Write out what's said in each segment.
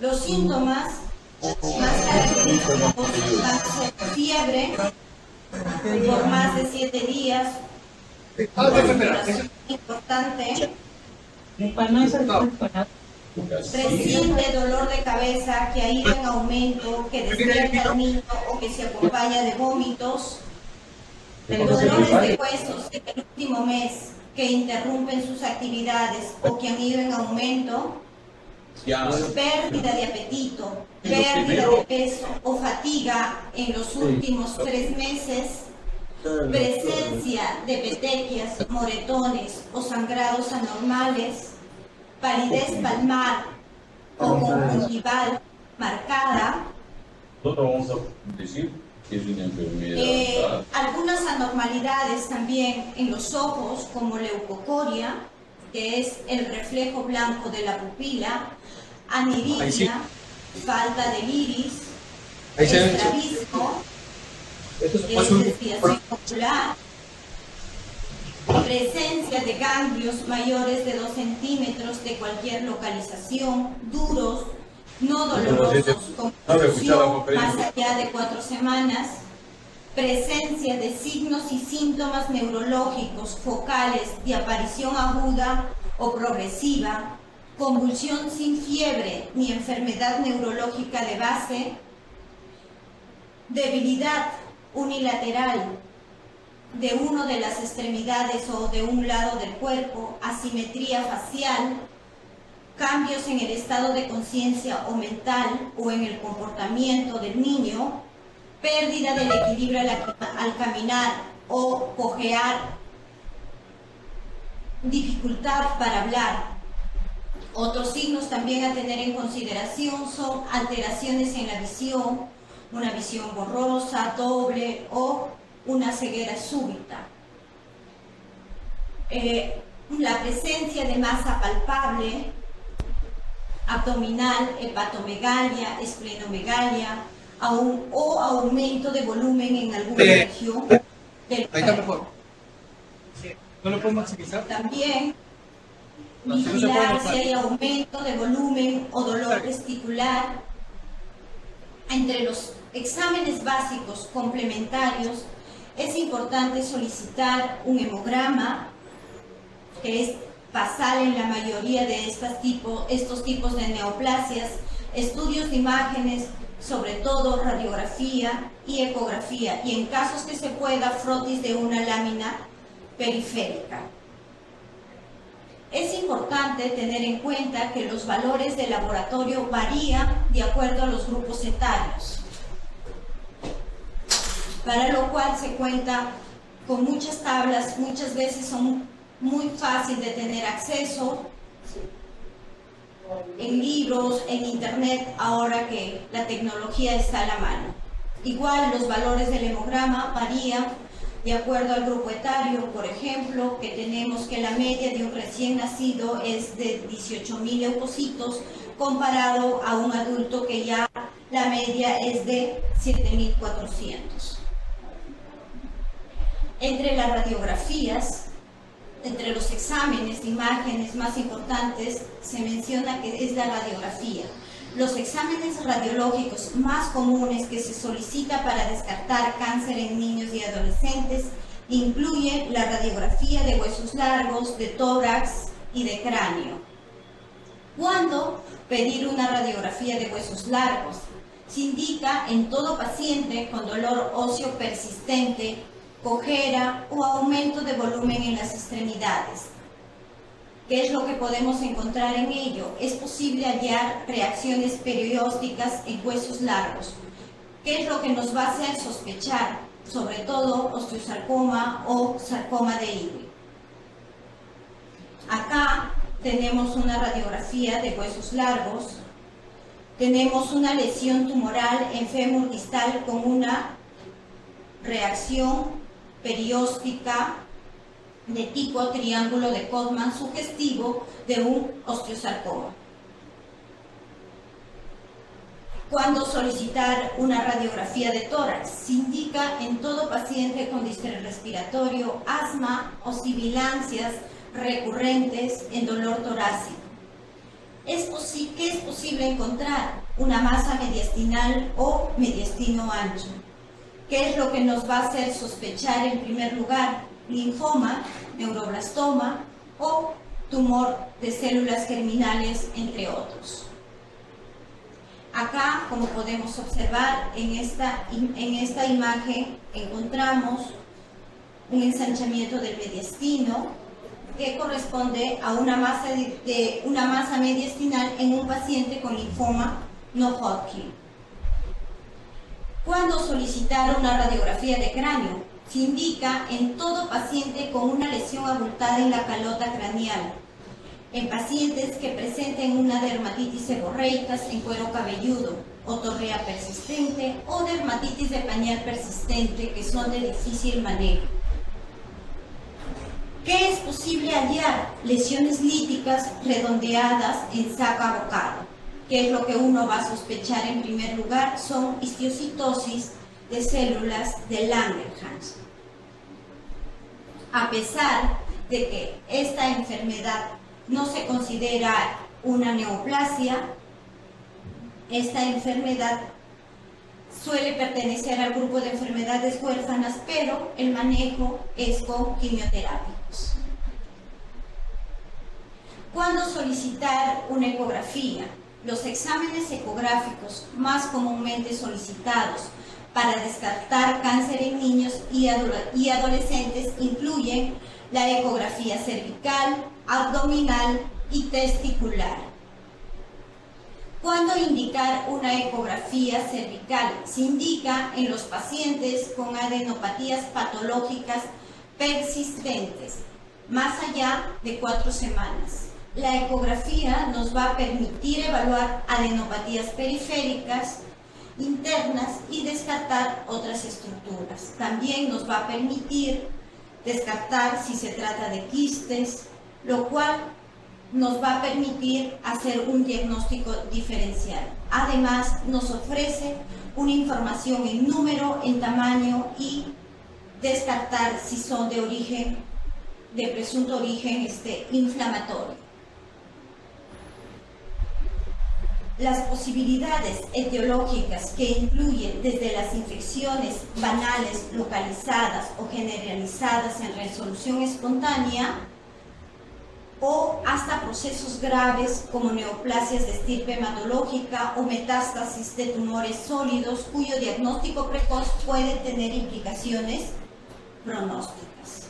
Los síntomas más característicos van a ser fiebre por más de 7 días, importante, reciente dolor de cabeza que ha ido en aumento, que despierta al niño o que se acompaña de vómitos, dolores de huesos en el último mes que interrumpen sus actividades o que han ido en aumento, pérdida de apetito, pérdida de peso o fatiga en los últimos 3 meses, presencia de petequias, moretones o sangrados anormales, palidez palmar o conjuntival marcada, algunas anormalidades también en los ojos como leucocoria, que es el reflejo blanco de la pupila, aniridia, falta del iris, estrabismo, desviación ocular, presencia de ganglios mayores de 2 centímetros de cualquier localización, duros, no dolorosos, con confusión más allá de 4 semanas, presencia de signos y síntomas neurológicos focales de aparición aguda o progresiva, convulsión sin fiebre ni enfermedad neurológica de base, debilidad unilateral de una de las extremidades o de un lado del cuerpo, asimetría facial, cambios en el estado de conciencia o mental o en el comportamiento del niño, pérdida del equilibrio al caminar o cojear, dificultad para hablar. Otros signos también a tener en consideración son alteraciones en la visión, una visión borrosa, doble o una ceguera súbita. La presencia de masa palpable, abdominal, hepatomegalia, esplenomegalia, o aumento de volumen en alguna región del cuerpo. ¿No lo puedo maximizar? También vigilar si hay aumento de volumen o dolor testicular. Entre los exámenes básicos complementarios es importante solicitar un hemograma, que es basal en la mayoría de estos tipos de neoplasias, estudios de imágenes, sobre todo radiografía y ecografía, y en casos que se pueda, frotis de una lámina periférica. Es importante tener en cuenta que los valores de laboratorio varían de acuerdo a los grupos etarios, para lo cual se cuenta con muchas tablas, muchas veces son muy fáciles de tener acceso en libros, en internet, ahora que la tecnología está a la mano. Igual los valores del hemograma varían de acuerdo al grupo etario. Por ejemplo, que tenemos que la media de un recién nacido es de 18.000 leucocitos, comparado a un adulto que ya la media es de 7.400. Entre las radiografías, entre los exámenes de imágenes más importantes, se menciona que es la radiografía. Los exámenes radiológicos más comunes que se solicita para descartar cáncer en niños y adolescentes incluyen la radiografía de huesos largos, de tórax y de cráneo. ¿Cuándo pedir una radiografía de huesos largos? Se indica en todo paciente con dolor óseo persistente, cojera o aumento de volumen en las extremidades. ¿Qué es lo que podemos encontrar en ello? Es posible hallar reacciones periósticas en huesos largos. ¿Qué es lo que nos va a hacer sospechar? Sobre todo osteosarcoma o sarcoma de Ewing. Acá tenemos una radiografía de huesos largos. Tenemos una lesión tumoral en fémur distal con una reacción perióstica de tipo triángulo de Codman sugestivo de un osteosarcoma. ¿Cuándo solicitar una radiografía de tórax? Se indica en todo paciente con distrés respiratorio, asma o sibilancias recurrentes en dolor torácico. ¿Qué es posible encontrar? Una masa mediastinal o mediastino ancho. ¿Qué es lo que nos va a hacer sospechar en primer lugar? Linfoma, neuroblastoma o tumor de células germinales, entre otros. Acá, como podemos observar, en esta imagen encontramos un ensanchamiento del mediastino que corresponde a una masa mediastinal en un paciente con linfoma no Hodgkin. ¿Cuándo solicitar una radiografía de cráneo? Se indica en todo paciente con una lesión abultada en la calota craneal, en pacientes que presenten una dermatitis seborreica en cuero cabelludo, otorrea persistente o dermatitis de pañal persistente que son de difícil manejo. ¿Qué es posible hallar? Lesiones líticas redondeadas en saco abocado. ¿Qué es lo que uno va a sospechar en primer lugar? Son histiocytosis de células de Langerhans. A pesar de que esta enfermedad no se considera una neoplasia, esta enfermedad suele pertenecer al grupo de enfermedades huérfanas, pero el manejo es con quimioterápicos. ¿Cuándo solicitar una ecografía? Los exámenes ecográficos más comúnmente solicitados para descartar cáncer en niños y adolescentes incluyen la ecografía cervical, abdominal y testicular. ¿Cuándo indicar una ecografía cervical? Se indica en los pacientes con adenopatías patológicas persistentes, más allá de 4 semanas. La ecografía nos va a permitir evaluar adenopatías periféricas, internas y descartar otras estructuras. También nos va a permitir descartar si se trata de quistes, lo cual nos va a permitir hacer un diagnóstico diferencial. Además, nos ofrece una información en número, en tamaño y descartar si son de origen, de presunto origen inflamatorio. Las posibilidades etiológicas que incluyen desde las infecciones banales localizadas o generalizadas en resolución espontánea o hasta procesos graves como neoplasias de estirpe hematológica o metástasis de tumores sólidos cuyo diagnóstico precoz puede tener implicaciones pronósticas.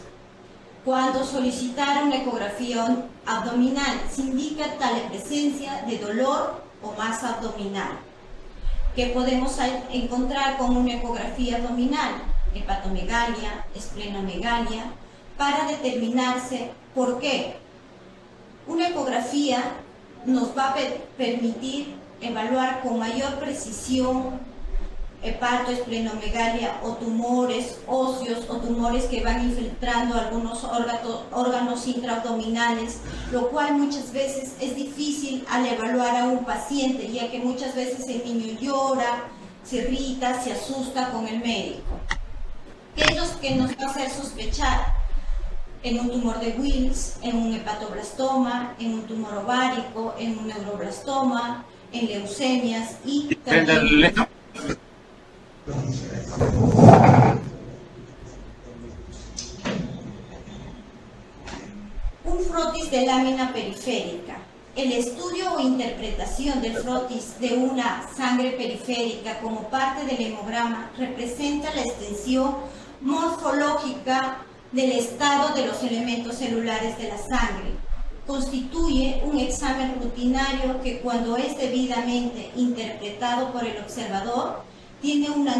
Cuando solicitar una ecografía abdominal se indica tal presencia de dolor o masa abdominal. ¿Qué podemos encontrar con una ecografía abdominal? Hepatomegalia, esplenomegalia, para determinarse por qué. Una ecografía nos va a permitir evaluar con mayor precisión hepato, esplenomegalia o tumores óseos o tumores que van infiltrando algunos órganos intraabdominales, lo cual muchas veces es difícil al evaluar a un paciente, ya que muchas veces el niño llora, se irrita, se asusta con el médico. ¿Qué es lo que nos va a hacer sospechar? En un tumor de Wills, en un hepatoblastoma, en un tumor ovárico, en un neuroblastoma, en leucemias y también... Un frotis de lámina periférica. El estudio o interpretación del frotis de una sangre periférica como parte del hemograma representa la extensión morfológica del estado de los elementos celulares de la sangre. Constituye un examen rutinario que, cuando es debidamente interpretado por el observador, tiene una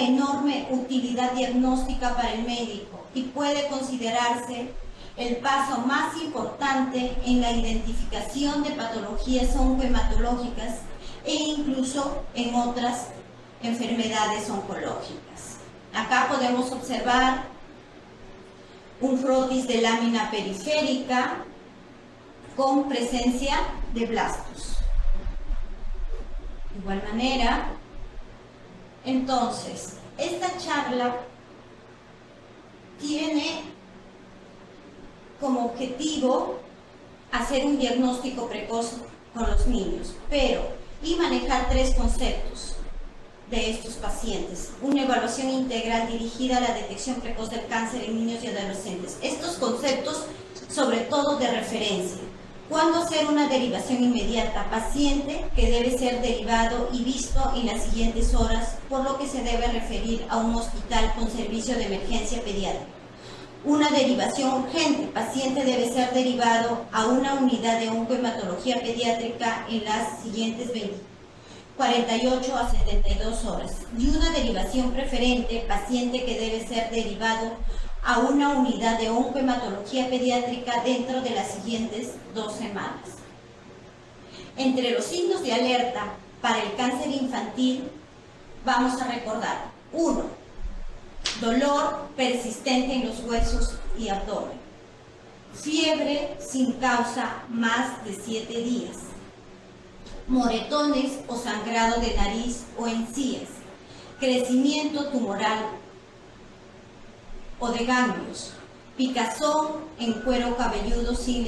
enorme utilidad diagnóstica para el médico y puede considerarse el paso más importante en la identificación de patologías oncohematológicas e incluso en otras enfermedades oncológicas. Acá podemos observar un frotis de lámina periférica con presencia de blastos. De igual manera, entonces, esta charla tiene como objetivo hacer un diagnóstico precoz con los niños, y manejar 3 conceptos de estos pacientes. Una evaluación integral dirigida a la detección precoz del cáncer en niños y adolescentes. Estos conceptos, sobre todo de referencia. ¿Cuándo hacer una derivación inmediata? Paciente que debe ser derivado y visto en las siguientes horas, por lo que se debe referir a un hospital con servicio de emergencia pediátrica. Una derivación urgente. Paciente debe ser derivado a una unidad de oncohematología pediátrica en las siguientes 48 a 72 horas. Y una derivación preferente. Paciente que debe ser derivado a una unidad de oncohematología pediátrica dentro de las siguientes 2 semanas. Entre los signos de alerta para el cáncer infantil, vamos a recordar: 1. Dolor persistente en los huesos y abdomen. Fiebre sin causa más de 7 días. Moretones o sangrado de nariz o encías. Crecimiento tumoral o de ganglios, picazón en cuero cabelludo sin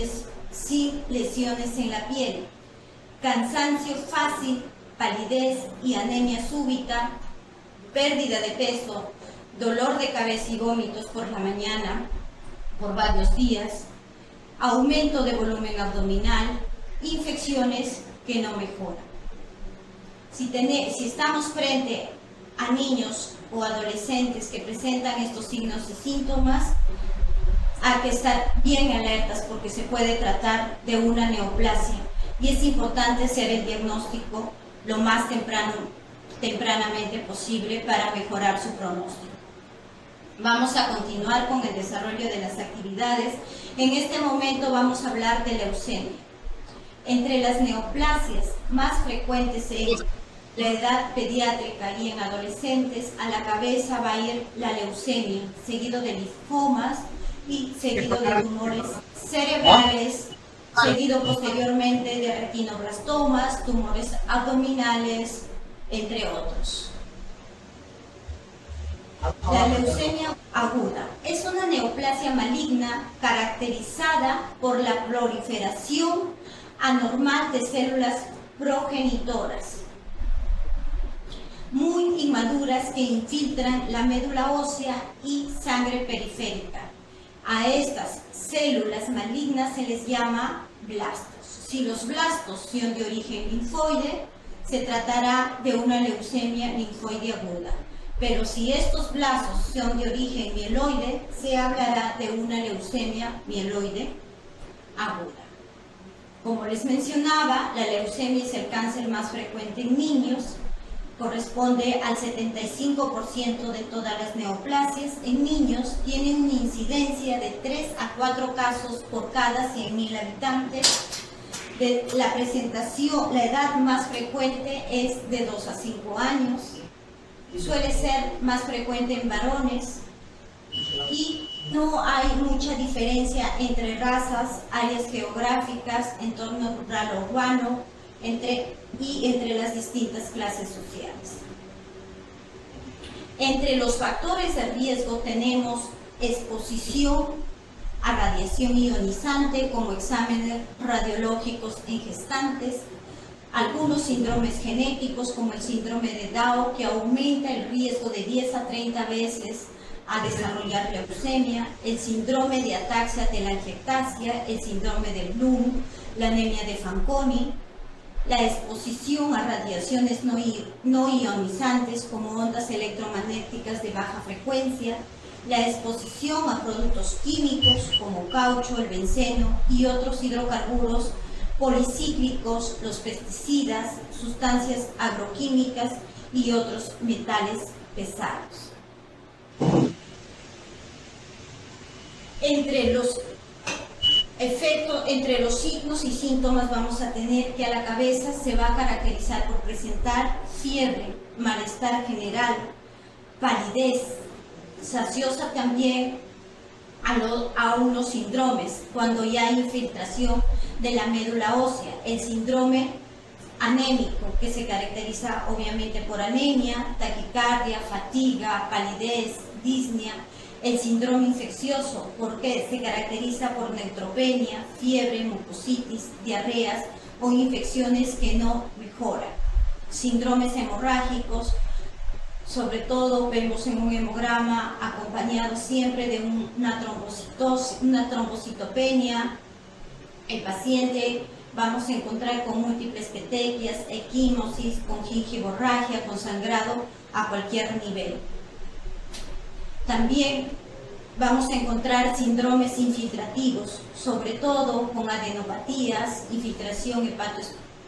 lesiones en la piel, cansancio fácil, palidez y anemia súbita, pérdida de peso, dolor de cabeza y vómitos por la mañana, por varios días, aumento de volumen abdominal, infecciones que no mejoran. Si estamos frente a niños o adolescentes que presentan estos signos y síntomas, hay que estar bien alertas porque se puede tratar de una neoplasia y es importante hacer el diagnóstico lo más tempranamente posible para mejorar su pronóstico. Vamos a continuar con el desarrollo de las actividades. En este momento vamos a hablar de leucemia. Entre las neoplasias más frecuentes en la edad pediátrica y en adolescentes, a la cabeza va a ir la leucemia, seguido de linfomas y seguido de tumores cerebrales, seguido posteriormente de retinoblastomas, tumores abdominales, entre otros. La leucemia aguda es una neoplasia maligna caracterizada por la proliferación anormal de células progenitoras muy inmaduras que infiltran la médula ósea y sangre periférica. A estas células malignas se les llama blastos. Si los blastos son de origen linfoide, se tratará de una leucemia linfoide aguda. Pero si estos blastos son de origen mieloide, se hablará de una leucemia mieloide aguda. Como les mencionaba, la leucemia es el cáncer más frecuente en niños, corresponde al 75% de todas las neoplasias. En niños tiene una incidencia de 3 a 4 casos por cada 100.000 habitantes. La edad más frecuente es de 2 a 5 años. Suele ser más frecuente en varones y no hay mucha diferencia entre razas, áreas geográficas, entorno rural o urbano, entre las distintas clases sociales. Entre los factores de riesgo tenemos exposición a radiación ionizante como exámenes radiológicos en gestantes, algunos síndromes genéticos como el síndrome de Down, que aumenta el riesgo de 10 a 30 veces a desarrollar leucemia, el síndrome de ataxia telangiectasia, el síndrome de Bloom, la anemia de Fanconi, la exposición a radiaciones no ionizantes como ondas electromagnéticas de baja frecuencia, la exposición a productos químicos como caucho, el benceno y otros hidrocarburos policíclicos, los pesticidas, sustancias agroquímicas y otros metales pesados. Entre los signos y síntomas vamos a tener que a la cabeza se va a caracterizar por presentar fiebre, malestar general, palidez, se asocia también a unos síndromes cuando ya hay infiltración de la médula ósea, el síndrome anémico, que se caracteriza obviamente por anemia, taquicardia, fatiga, palidez, disnea, El síndrome infeccioso, porque se caracteriza por neutropenia, fiebre, mucositis, diarreas o infecciones que no mejoran. Síndromes hemorrágicos, sobre todo vemos en un hemograma acompañado siempre de una trombocitopenia. El paciente vamos a encontrar con múltiples petequias, equimosis, con gingivorragia, con sangrado a cualquier nivel. También vamos a encontrar síndromes infiltrativos, sobre todo con adenopatías, infiltración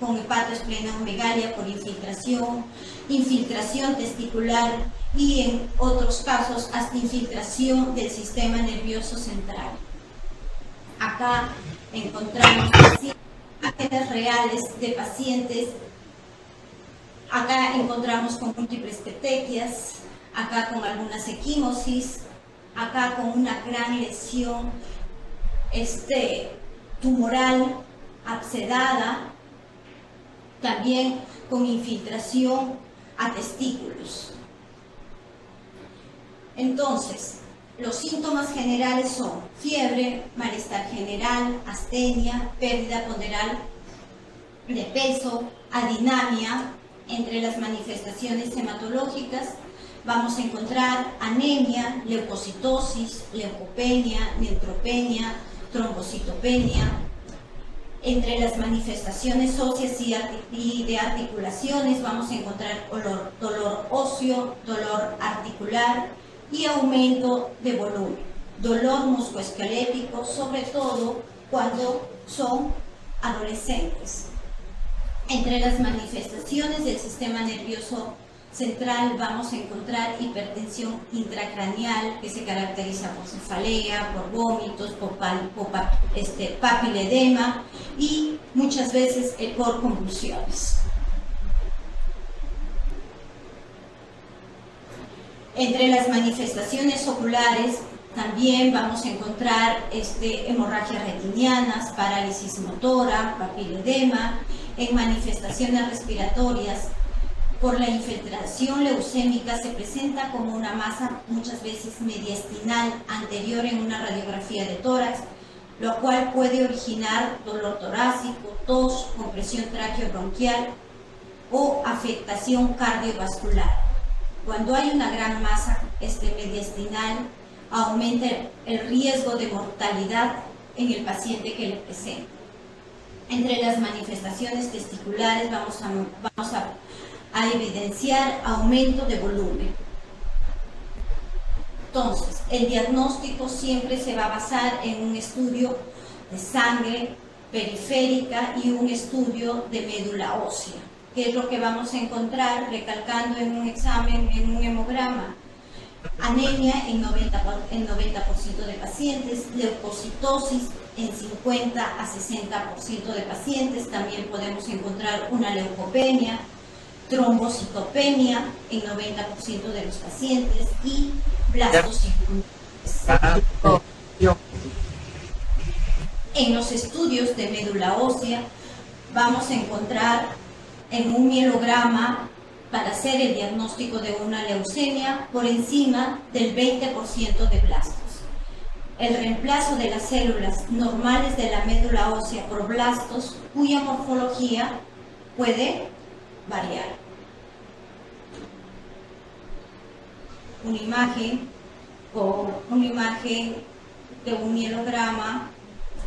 con hepatoesplenomegalia por infiltración, infiltración testicular y en otros casos hasta infiltración del sistema nervioso central. Acá encontramos imágenes reales de pacientes. Acá encontramos con múltiples petequias, acá con algunas equimosis, acá con una gran lesión tumoral abscedada, también con infiltración a testículos. Entonces, los síntomas generales son fiebre, malestar general, astenia, pérdida ponderal de peso, adinamia. Entre las manifestaciones hematológicas vamos a encontrar anemia, leucocitosis, leucopenia, neutropenia, trombocitopenia. Entre las manifestaciones óseas y de articulaciones vamos a encontrar dolor óseo, dolor articular y aumento de volumen, dolor musculoesquelético, sobre todo cuando son adolescentes. Entre las manifestaciones del sistema nervioso central vamos a encontrar hipertensión intracraneal, que se caracteriza por cefalea, por vómitos, por papiledema y muchas veces por convulsiones. Entre las manifestaciones oculares también vamos a encontrar hemorragias retinianas, parálisis motora, papiledema. En manifestaciones respiratorias, por la infiltración leucémica se presenta como una masa muchas veces mediastinal anterior en una radiografía de tórax, lo cual puede originar dolor torácico, tos, compresión traqueobronquial o afectación cardiovascular. Cuando hay una gran masa mediastinal, aumenta el riesgo de mortalidad en el paciente que le presenta. Entre las manifestaciones testiculares vamos a evidenciar aumento de volumen. Entonces, el diagnóstico siempre se va a basar en un estudio de sangre periférica y un estudio de médula ósea, que es lo que vamos a encontrar recalcando en un examen, en un hemograma. Anemia en 90% de pacientes, leucocitosis en 50 a 60% de pacientes, también podemos encontrar una leucopenia, trombocitopenia en 90% de los pacientes y blastocistitis. En los estudios de médula ósea vamos a encontrar en un mielograma para hacer el diagnóstico de una leucemia por encima del 20% de blastos. El reemplazo de las células normales de la médula ósea por blastos, cuya morfología puede variar. Una imagen de un mielograma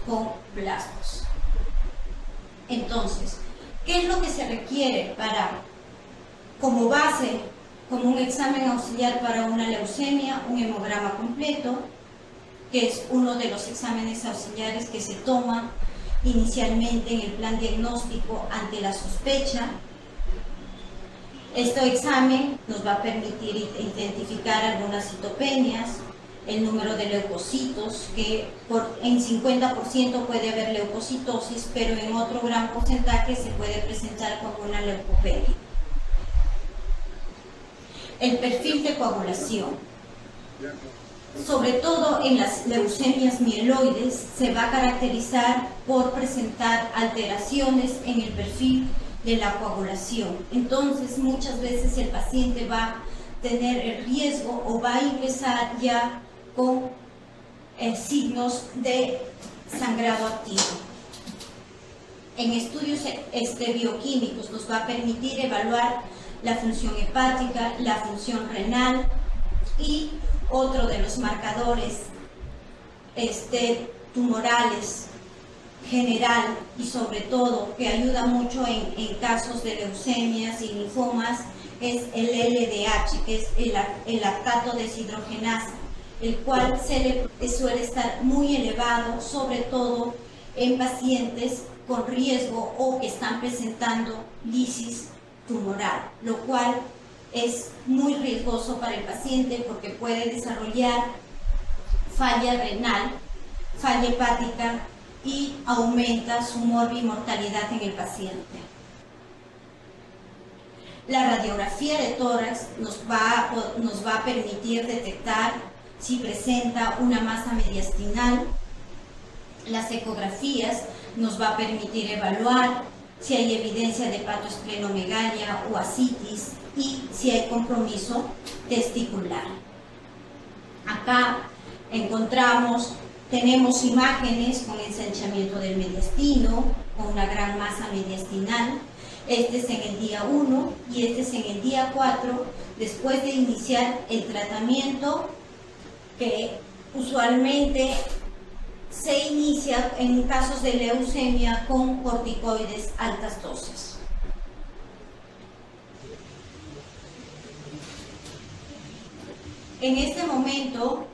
con blastos. Entonces, ¿qué es lo que se requiere como base, como un examen auxiliar para una leucemia? Un hemograma completo, que es uno de los exámenes auxiliares que se toma inicialmente en el plan diagnóstico ante la sospecha. Este examen nos va a permitir identificar algunas citopenias, el número de leucocitos, que en 50% puede haber leucocitosis, pero en otro gran porcentaje se puede presentar como una leucopenia. El perfil de coagulación, sobre todo en las leucemias mieloides, se va a caracterizar por presentar alteraciones en el perfil de la coagulación. Entonces, muchas veces el paciente va a tener el riesgo o va a ingresar ya con signos de sangrado activo. En estudios bioquímicos nos va a permitir evaluar la función hepática, la función renal y otro de los marcadores tumorales general y sobre todo que ayuda mucho en casos de leucemias y linfomas es el LDH, que es el lactato deshidrogenasa, el cual suele estar muy elevado, sobre todo en pacientes con riesgo o que están presentando lisis tumoral, lo cual es muy riesgoso para el paciente porque puede desarrollar falla renal, falla hepática y aumenta su morbimortalidad en el paciente. La radiografía de tórax nos va a permitir detectar si presenta una masa mediastinal. Las ecografías nos va a permitir evaluar si hay evidencia de hepatoesplenomegalia o ascitis y si hay compromiso testicular. Acá tenemos imágenes con ensanchamiento del mediastino, con una gran masa mediastinal. Este es en el día 1 y este es en el día 4, después de iniciar el tratamiento que usualmente se inicia en casos de leucemia con corticoides altas dosis. En este momento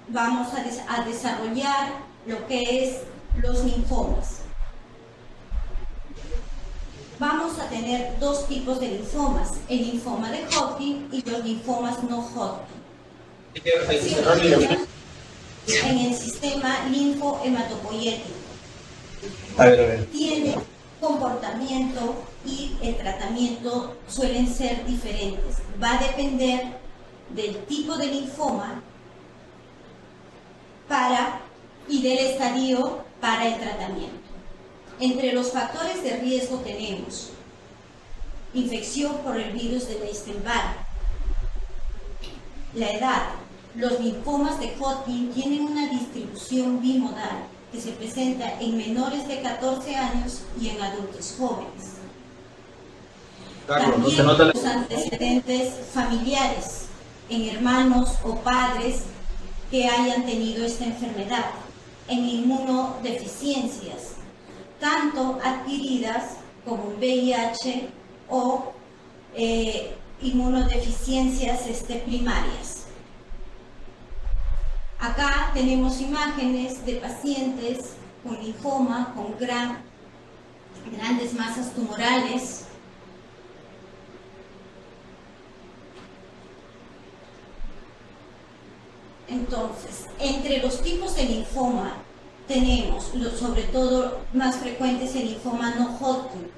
vamos a desarrollar lo que es los linfomas. Vamos a tener dos tipos de linfomas, el linfoma de Hodgkin y los linfomas no Hodgkin. En el sistema linfohematopoyético. Tiene comportamiento y el tratamiento suelen ser diferentes. Va a depender del tipo de linfoma y del estadio para el tratamiento. Entre los factores de riesgo tenemos infección por el virus de Epstein-Barr, la edad. Los linfomas de Hodgkin tienen una distribución bimodal que se presenta en menores de 14 años y en adultos jóvenes. También los antecedentes familiares en hermanos o padres que hayan tenido esta enfermedad, en inmunodeficiencias, tanto adquiridas como VIH o inmunodeficiencias primarias. Acá tenemos imágenes de pacientes con linfoma, con grandes masas tumorales. Entonces, entre los tipos de linfoma tenemos, sobre todo más frecuentes, el linfoma no Hodgkin.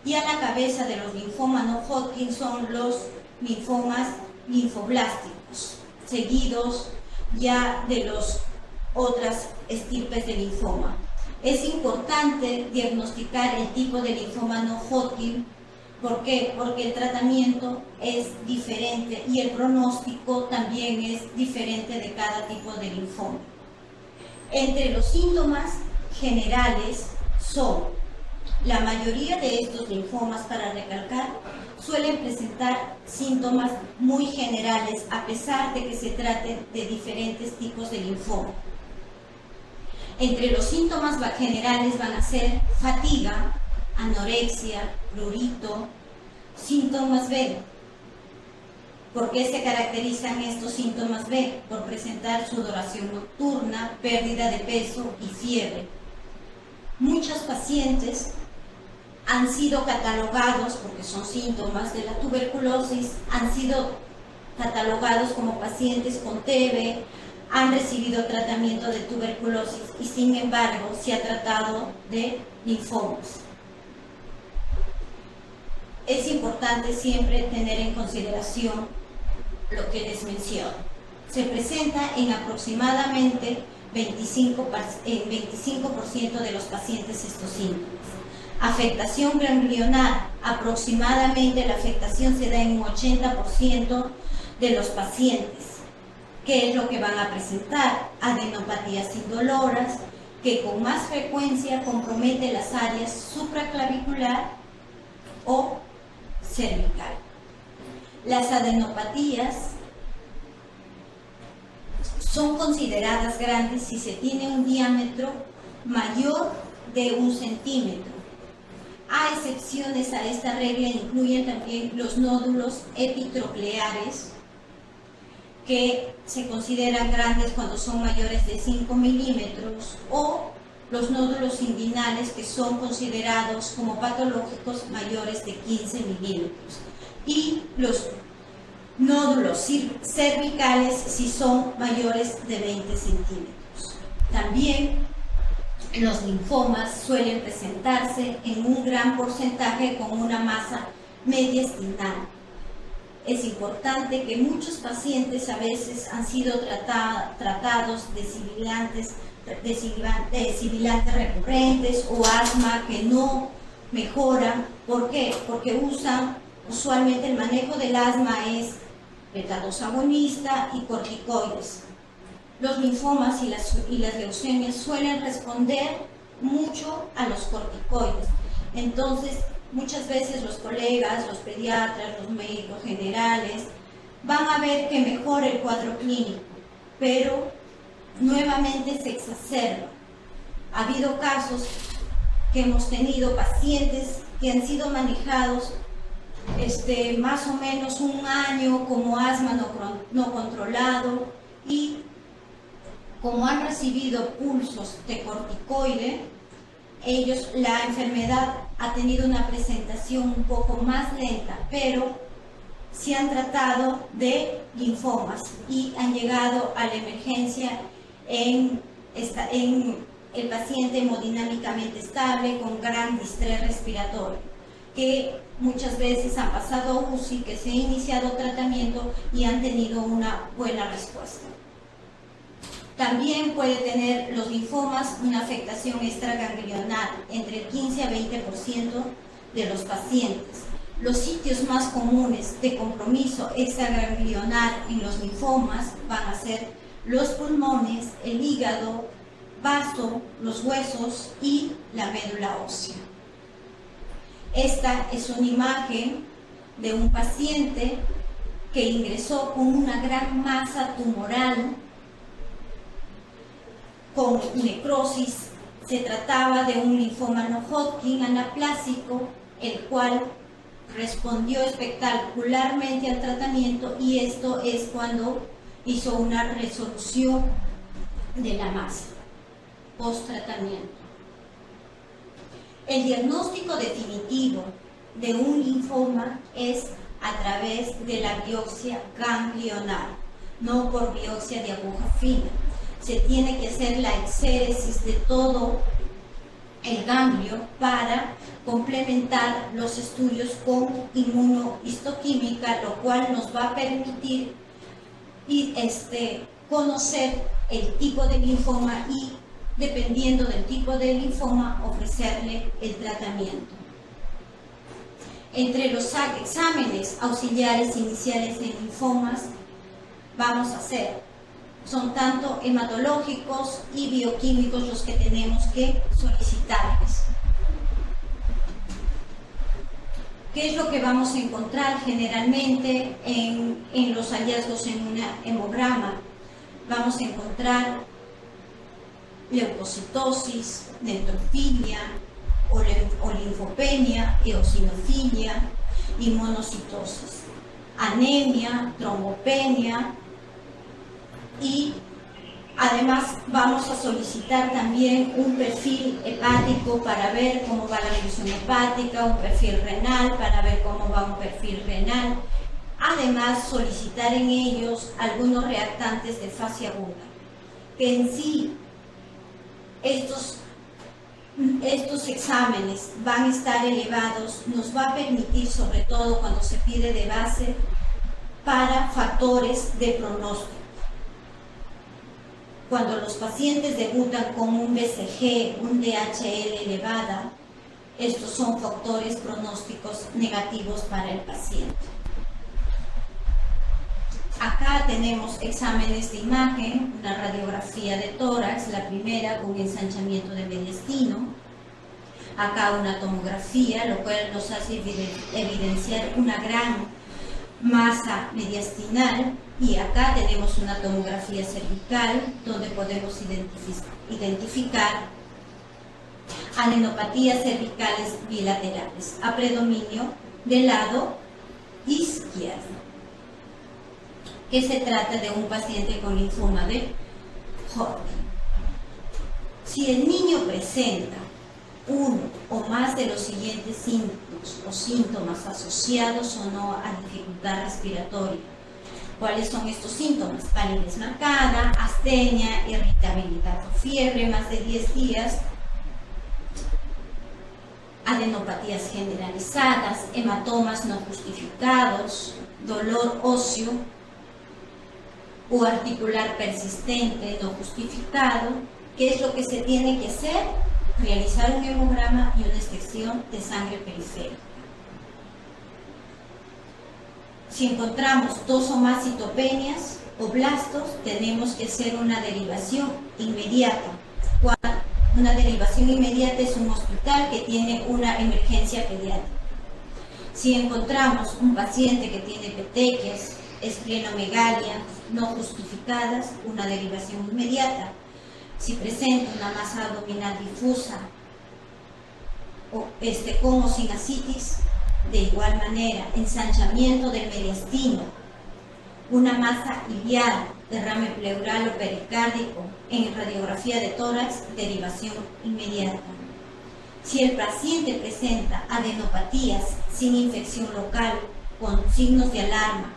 Y a la cabeza de los linfomas no Hodgkin son los linfomas linfoblásticos, seguidos ya de los otras estirpes de linfoma. Es importante diagnosticar el tipo de linfoma no Hodgkin. ¿Por qué? Porque el tratamiento es diferente y el pronóstico también es diferente de cada tipo de linfoma. Entre los síntomas generales son, la mayoría de estos linfomas, para recalcar, suelen presentar síntomas muy generales a pesar de que se traten de diferentes tipos de linfoma. Entre los síntomas generales van a ser fatiga, anorexia, prurito, síntomas B. ¿Por qué se caracterizan estos síntomas B? Por presentar sudoración nocturna, pérdida de peso y fiebre. Muchos pacientes han sido catalogados, porque son síntomas de la tuberculosis, han sido catalogados como pacientes con TB, han recibido tratamiento de tuberculosis y sin embargo se ha tratado de linfomas. Es importante siempre tener en consideración lo que les menciono. Se presenta en aproximadamente 25% de los pacientes estos síntomas. Afectación ganglionar, aproximadamente la afectación se da en un 80% de los pacientes. ¿Qué es lo que van a presentar? Adenopatías indoloras, que con más frecuencia compromete las áreas supraclavicular o cervical. Las adenopatías son consideradas grandes si se tiene un diámetro mayor de 1 centímetro. A excepciones a esta regla incluyen también los nódulos epitrocleares, que se consideran grandes cuando son mayores de 5 milímetros, o los nódulos inguinales, que son considerados como patológicos mayores de 15 milímetros, y los nódulos cervicales si son mayores de 20 centímetros. También los linfomas suelen presentarse en un gran porcentaje con una masa mediastinal. Es importante que muchos pacientes a veces han sido tratados de sibilantes recurrentes o asma que no mejoran. ¿Por qué? Porque usualmente el manejo del asma es beta-2 agonista y corticoides. Los linfomas y las leucemias suelen responder mucho a los corticoides. Entonces, muchas veces los colegas, los pediatras, los médicos generales van a ver que mejora el cuadro clínico, pero nuevamente se exacerba. Ha habido casos que hemos tenido pacientes que han sido manejados más o menos 1 año como asma no controlado, y como han recibido pulsos de corticoide, la enfermedad ha tenido una presentación un poco más lenta, pero se han tratado de linfomas y han llegado a la emergencia en el paciente hemodinámicamente estable con gran distrés respiratorio, que muchas veces han pasado a UCI, que se ha iniciado tratamiento y han tenido una buena respuesta. También puede tener los linfomas una afectación extraganglionar entre el 15 a 20% de los pacientes. Los sitios más comunes de compromiso extraganglionar en los linfomas van a ser los pulmones, el hígado, vaso, los huesos y la médula ósea. Esta es una imagen de un paciente que ingresó con una gran masa tumoral con necrosis. Se trataba de un linfoma no Hodgkin anaplásico, el cual respondió espectacularmente al tratamiento, y esto es cuando hizo una resolución de la masa post-tratamiento. El diagnóstico definitivo de un linfoma es a través de la biopsia ganglionar, no por biopsia de aguja fina. Se tiene que hacer la exéresis de todo el ganglio para complementar los estudios con inmunohistoquímica, lo cual nos va a permitir conocer el tipo de linfoma y, dependiendo del tipo de linfoma, ofrecerle el tratamiento. Entre los exámenes auxiliares iniciales de linfomas vamos a hacer, son tanto hematológicos y bioquímicos los que tenemos que solicitarles. ¿Qué es lo que vamos a encontrar generalmente en los hallazgos en un hemograma? Vamos a encontrar leucocitosis, neutrofilia o linfopenia, eosinofilia y monocitosis, anemia, trombopenia, y además vamos a solicitar también un perfil hepático para ver cómo va la función hepática, un perfil renal para ver cómo va un perfil renal. Además, solicitar en ellos algunos reactantes de fase aguda, que en sí estos exámenes van a estar elevados, nos va a permitir, sobre todo cuando se pide de base, para factores de pronóstico. Cuando los pacientes debutan con un BCG, un DHL elevada, estos son factores pronósticos negativos para el paciente. Acá tenemos exámenes de imagen, una radiografía de tórax, la primera con ensanchamiento de mediastino. Acá una tomografía, lo cual nos hace evidenciar una gran masa mediastinal. Y acá tenemos una tomografía cervical, donde podemos identificar adenopatías cervicales bilaterales a predominio del lado izquierdo, que se trata de un paciente con linfoma de Hodgkin. Si el niño presenta uno o más de los siguientes síntomas o síntomas asociados o no a dificultad respiratoria, ¿cuáles son estos síntomas? Palidez marcada, astenia, irritabilidad o fiebre más de 10 días, adenopatías generalizadas, hematomas no justificados, dolor óseo o articular persistente no justificado, ¿qué es lo que se tiene que hacer? Realizar un hemograma y una extracción de sangre periférica. Si encontramos 2 o más citopenias o blastos, tenemos que hacer una derivación inmediata. Una derivación inmediata es un hospital que tiene una emergencia pediátrica. Si encontramos un paciente que tiene petequias, esplenomegalia no justificadas, una derivación inmediata. Si presenta una masa abdominal difusa o con o sin ascitis, de igual manera, ensanchamiento del mediastino, una masa iliar, derrame pleural o pericárdico, en radiografía de tórax, derivación inmediata. Si el paciente presenta adenopatías sin infección local, con signos de alarma,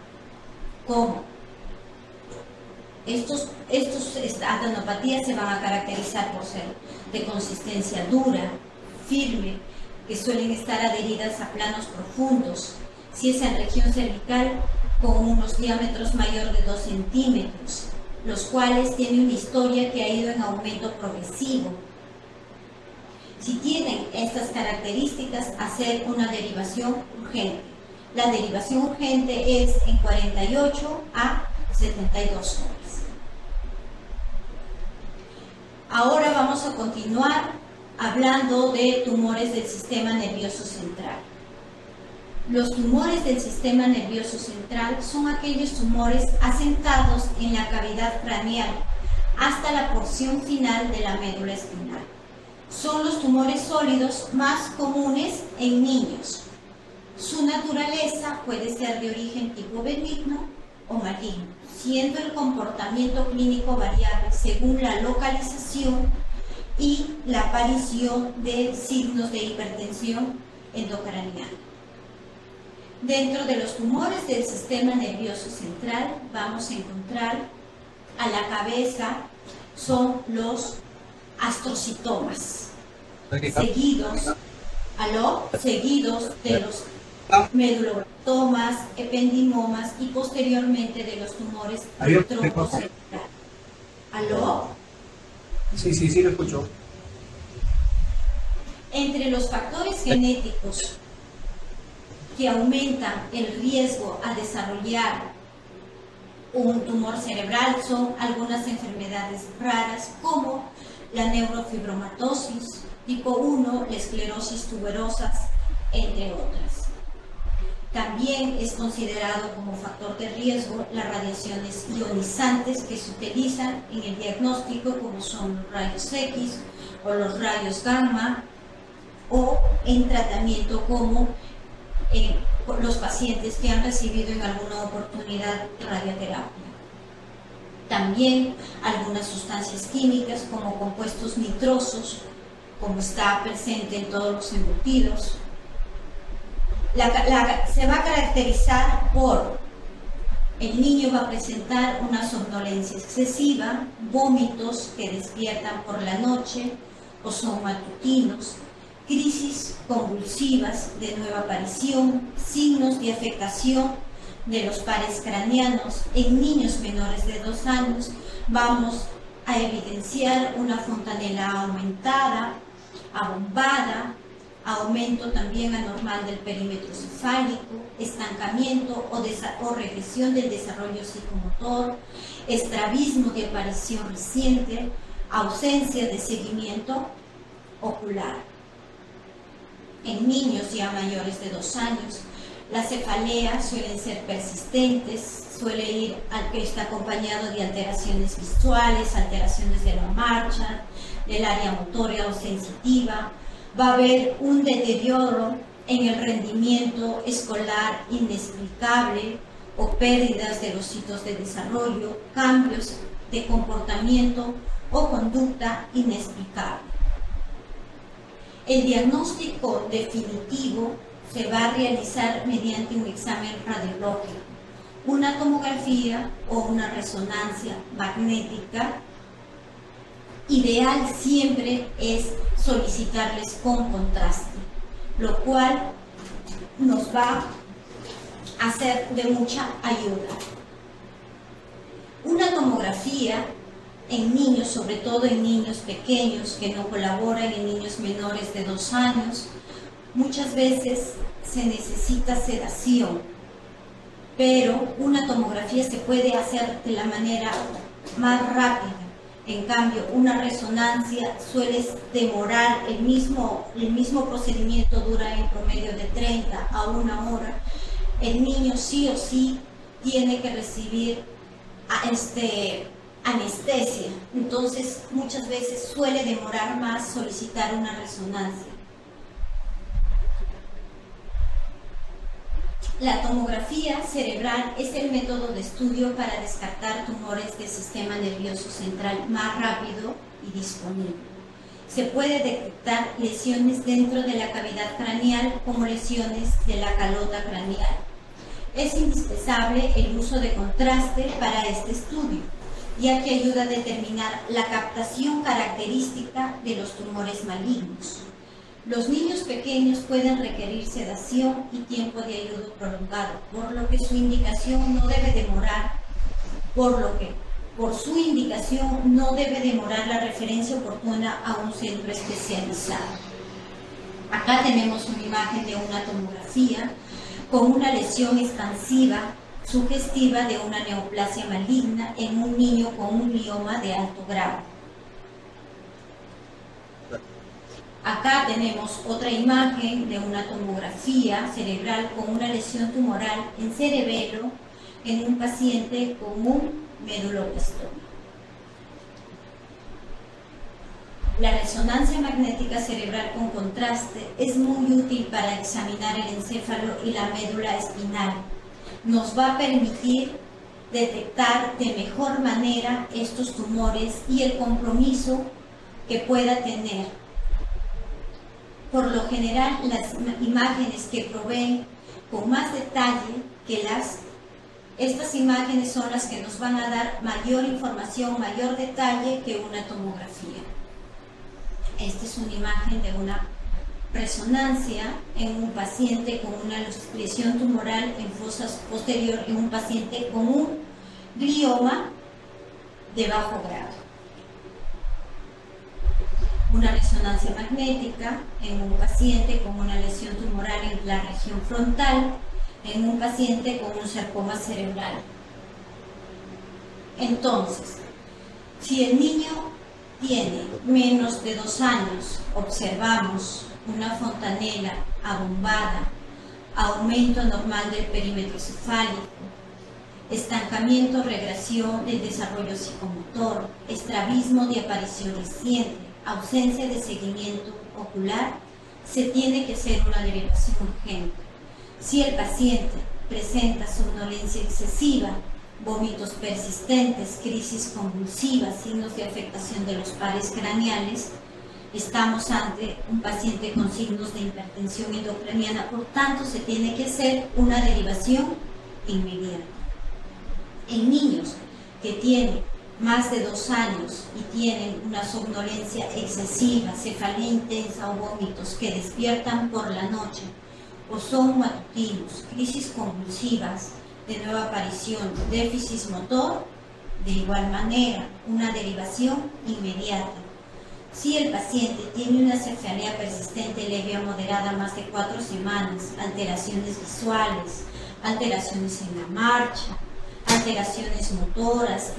como estos adenopatías se van a caracterizar por ser de consistencia dura, firme, que suelen estar adheridas a planos profundos. Si es en región cervical, con unos diámetros mayor de 2 centímetros, los cuales tienen una historia que ha ido en aumento progresivo. Si tienen estas características, hacer una derivación urgente. La derivación urgente es en 48 a 72 horas. Ahora vamos a continuar hablando de tumores del sistema nervioso central. Los tumores del sistema nervioso central son aquellos tumores asentados en la cavidad craneal hasta la porción final de la médula espinal. Son los tumores sólidos más comunes en niños. Su naturaleza puede ser de origen tipo benigno o maligno, siendo el comportamiento clínico variable según la localización y la aparición de signos de hipertensión endocraniana. Dentro de los tumores del sistema nervioso central vamos a encontrar a la cabeza son los astrocitomas, seguidos de los meduloblastomas, ependimomas y posteriormente de los tumores del tronco cerebral. ¿Aló? Sí, lo escucho. Entre los factores genéticos que aumentan el riesgo a desarrollar un tumor cerebral son algunas enfermedades raras como la neurofibromatosis tipo 1, la esclerosis tuberosa, entre otras. También es considerado como factor de riesgo las radiaciones ionizantes que se utilizan en el diagnóstico, como son los rayos X o los rayos gamma, o en tratamiento como los pacientes que han recibido en alguna oportunidad radioterapia. También algunas sustancias químicas como compuestos nitrosos, como está presente en todos los embutidos. Se va a caracterizar por el niño va a presentar una somnolencia excesiva, vómitos que despiertan por la noche o son matutinos, crisis convulsivas de nueva aparición, signos de afectación de los pares craneanos. En niños menores de 2 años vamos a evidenciar una fontanela aumentada, abombada, aumento también anormal del perímetro cefálico, estancamiento o regresión del desarrollo psicomotor, estrabismo de aparición reciente, ausencia de seguimiento ocular. En niños ya mayores de 2 años, las cefaleas suelen ser persistentes, suele ir al que está acompañado de alteraciones visuales, alteraciones de la marcha, del área motora o sensitiva. Va a haber un deterioro en el rendimiento escolar inexplicable o pérdidas de los hitos de desarrollo, cambios de comportamiento o conducta inexplicable. El diagnóstico definitivo se va a realizar mediante un examen radiológico, una tomografía o una resonancia magnética. Ideal siempre es solicitarles con contraste, lo cual nos va a ser de mucha ayuda. Una tomografía en niños, sobre todo en niños pequeños que no colaboran, en niños menores de 2 años, muchas veces se necesita sedación, pero una tomografía se puede hacer de la manera más rápida. En cambio, una resonancia suele demorar, el mismo procedimiento dura en promedio de 30 a 1 hora. El niño sí o sí tiene que recibir anestesia, entonces muchas veces suele demorar más solicitar una resonancia. La tomografía cerebral es el método de estudio para descartar tumores del sistema nervioso central más rápido y disponible. Se puede detectar lesiones dentro de la cavidad craneal como lesiones de la calota craneal. Es indispensable el uso de contraste para este estudio, ya que ayuda a determinar la captación característica de los tumores malignos. Los niños pequeños pueden requerir sedación y tiempo de ayuda prolongado, por lo que su indicación no debe demorar, la referencia oportuna a un centro especializado. Acá tenemos una imagen de una tomografía con una lesión expansiva sugestiva de una neoplasia maligna en un niño con un glioma de alto grado. Acá tenemos otra imagen de una tomografía cerebral con una lesión tumoral en cerebelo en un paciente con un meduloblastoma. La resonancia magnética cerebral con contraste es muy útil para examinar el encéfalo y la médula espinal. Nos va a permitir detectar de mejor manera estos tumores y el compromiso que pueda tener. Por lo general, las imágenes que proveen con más detalle que estas imágenes son las que nos van a dar mayor información, mayor detalle que una tomografía. Esta es una imagen de una resonancia en un paciente con una lesión tumoral en fosas posterior, en un paciente con un glioma de bajo grado. Una resonancia magnética en un paciente con una lesión tumoral en la región frontal, en un paciente con un sarcoma cerebral. Entonces, si el niño tiene menos de 2 años, observamos una fontanela abombada, aumento normal del perímetro cefálico, estancamiento, regresión del desarrollo psicomotor, estrabismo de aparición reciente, ausencia de seguimiento ocular, se tiene que hacer una derivación urgente. Si el paciente presenta somnolencia excesiva, vómitos persistentes, crisis convulsivas, signos de afectación de los pares craneales, estamos ante un paciente con signos de hipertensión intracraniana, por tanto se tiene que hacer una derivación inmediata. En niños que tienen más de 2 años y tienen una somnolencia excesiva, cefalea intensa o vómitos que despiertan por la noche o son matutinos, crisis convulsivas de nueva aparición, déficit motor, de igual manera, una derivación inmediata. Si el paciente tiene una cefalea persistente leve a moderada más de 4 semanas, alteraciones visuales, alteraciones en la marcha, alteraciones motoras,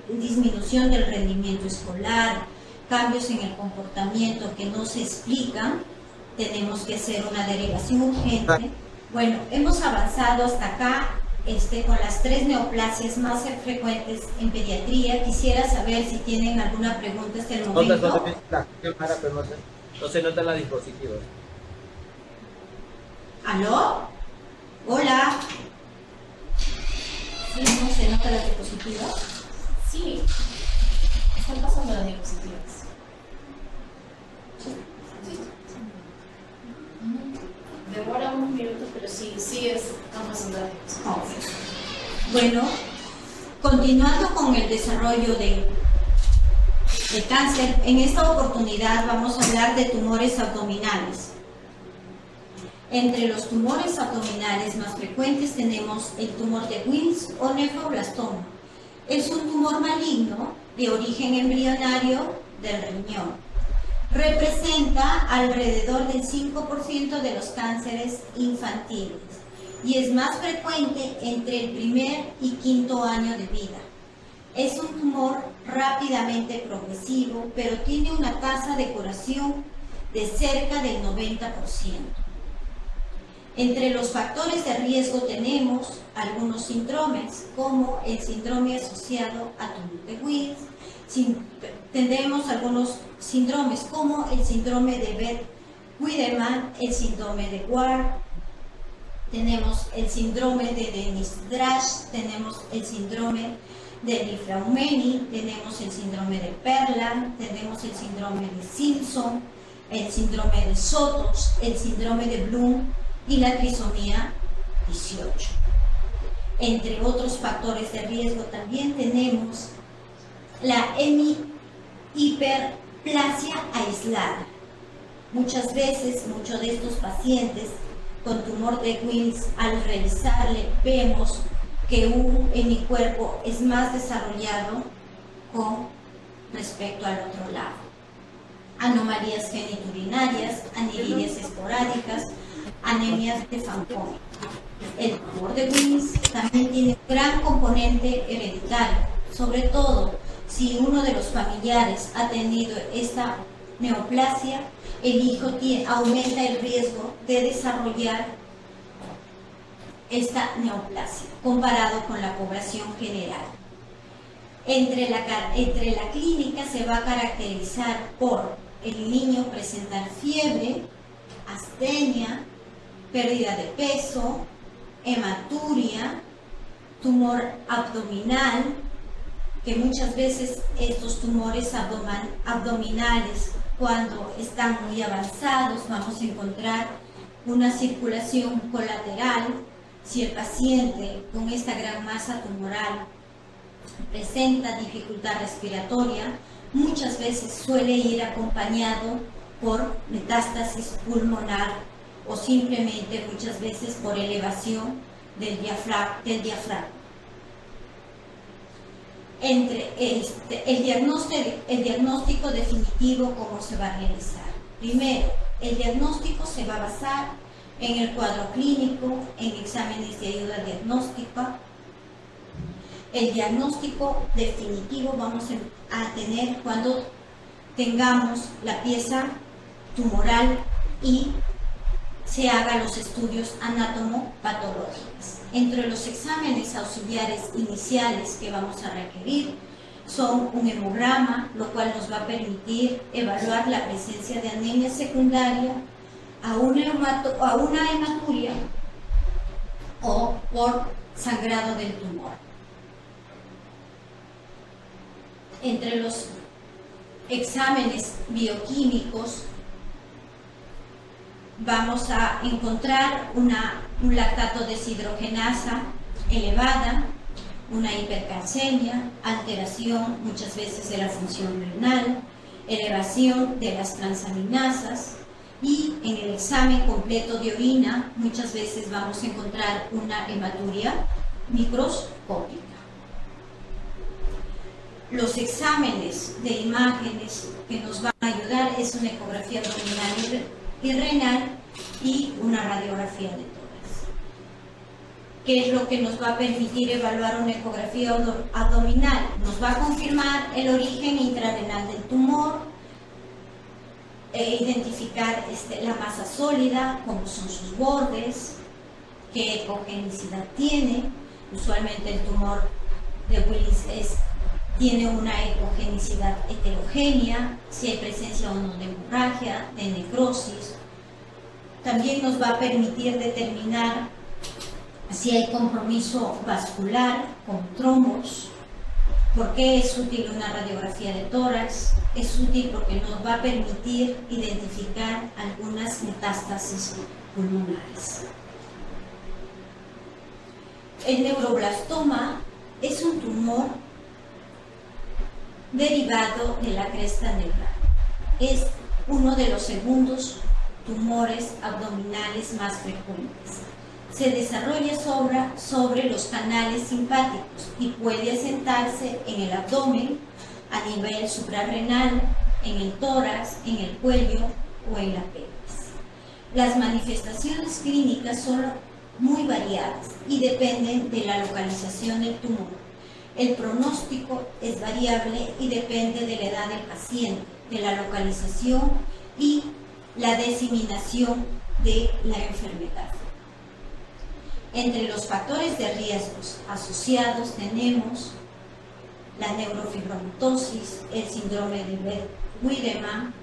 disminución del rendimiento escolar, cambios en el comportamiento que no se explican, tenemos que hacer una derivación urgente. Bueno, hemos avanzado hasta acá con las 3 neoplasias más frecuentes en pediatría. Quisiera saber si tienen alguna pregunta hasta el momento. No se notan las dispositivos. ¿Aló? Hola. ¿Sí? ¿No se notan las diapositivas? Sí, están pasando las diapositivas. Demora unos minutos, pero sí, están pasando las diapositivas. Okay. Bueno, continuando con el desarrollo de cáncer, en esta oportunidad vamos a hablar de tumores abdominales. Entre los tumores abdominales más frecuentes tenemos el tumor de Wilms o nefroblastoma. Es un tumor maligno de origen embrionario del riñón. Representa alrededor del 5% de los cánceres infantiles y es más frecuente entre el primer y quinto año de vida. Es un tumor rápidamente progresivo, pero tiene una tasa de curación de cerca del 90%. Entre los factores de riesgo tenemos algunos síndromes, como el síndrome asociado a tumor de Wilms. Tendremos algunos síndromes como el síndrome de Beth-Wiedemann, el síndrome de Ward, tenemos el síndrome de Dennis-Drash, tenemos el síndrome de Li-Fraumeni, tenemos el síndrome de Perlan, tenemos el síndrome de Simpson, el síndrome de Sotos, el síndrome de Bloom y la trisomía 18. Entre otros factores de riesgo también tenemos la hiperplasia aislada. Muchas veces, muchos de estos pacientes con tumor de Wilms, al revisarle, vemos que un hemicuerpo es más desarrollado con respecto al otro lado. Anomalías geniturinarias, aniridias esporádicas, anemias de Fanconi. El tumor de Wilms también tiene un gran componente hereditario, sobre todo si uno de los familiares ha tenido esta neoplasia, el hijo aumenta el riesgo de desarrollar esta neoplasia comparado con la población general. Entre la clínica se va a caracterizar por el niño presentar fiebre, astenia, pérdida de peso, hematuria, tumor abdominal, que muchas veces estos tumores abdominales, cuando están muy avanzados, vamos a encontrar una circulación colateral. Si el paciente con esta gran masa tumoral presenta dificultad respiratoria, muchas veces suele ir acompañado por metástasis pulmonar o simplemente muchas veces por elevación del diafragma. El diagnóstico definitivo, ¿cómo se va a realizar? Primero, el diagnóstico se va a basar en el cuadro clínico, en exámenes de ayuda diagnóstica. El diagnóstico definitivo vamos a tener cuando tengamos la pieza tumoral y se hagan los estudios anatomopatológicos. Entre los exámenes auxiliares iniciales que vamos a requerir son un hemograma, lo cual nos va a permitir evaluar la presencia de anemia secundaria a una hematuria o por sangrado del tumor. Entre los exámenes bioquímicos vamos a encontrar un lactato deshidrogenasa elevada, una hipercalcemia, alteración muchas veces de la función renal, elevación de las transaminasas, y en el examen completo de orina muchas veces vamos a encontrar una hematuria microscópica. Los exámenes de imágenes que nos van a ayudar es una ecografía abdominal y renal y una radiografía de tórax. ¿Qué es lo que nos va a permitir evaluar una ecografía abdominal? Nos va a confirmar el origen intrarrenal del tumor, identificar la masa sólida, cómo son sus bordes, qué ecogenicidad tiene. Usualmente el tumor de Willis tiene una ecogenicidad heterogénea, si hay presencia o no de hemorragia, de necrosis. También nos va a permitir determinar si hay compromiso vascular con trombos. ¿Por qué es útil una radiografía de tórax? Es útil porque nos va a permitir identificar algunas metástasis pulmonares. El neuroblastoma es un tumor derivado de la cresta neural. Es uno de los segundos tumores abdominales más frecuentes. Se desarrolla sobre los canales simpáticos y puede asentarse en el abdomen, a nivel suprarrenal, en el tórax, en el cuello o en la pelvis. Las manifestaciones clínicas son muy variadas y dependen de la localización del tumor. El pronóstico es variable y depende de la edad del paciente, de la localización y la diseminación de la enfermedad. Entre los factores de riesgos asociados tenemos la neurofibromatosis, el síndrome de Wiedemann,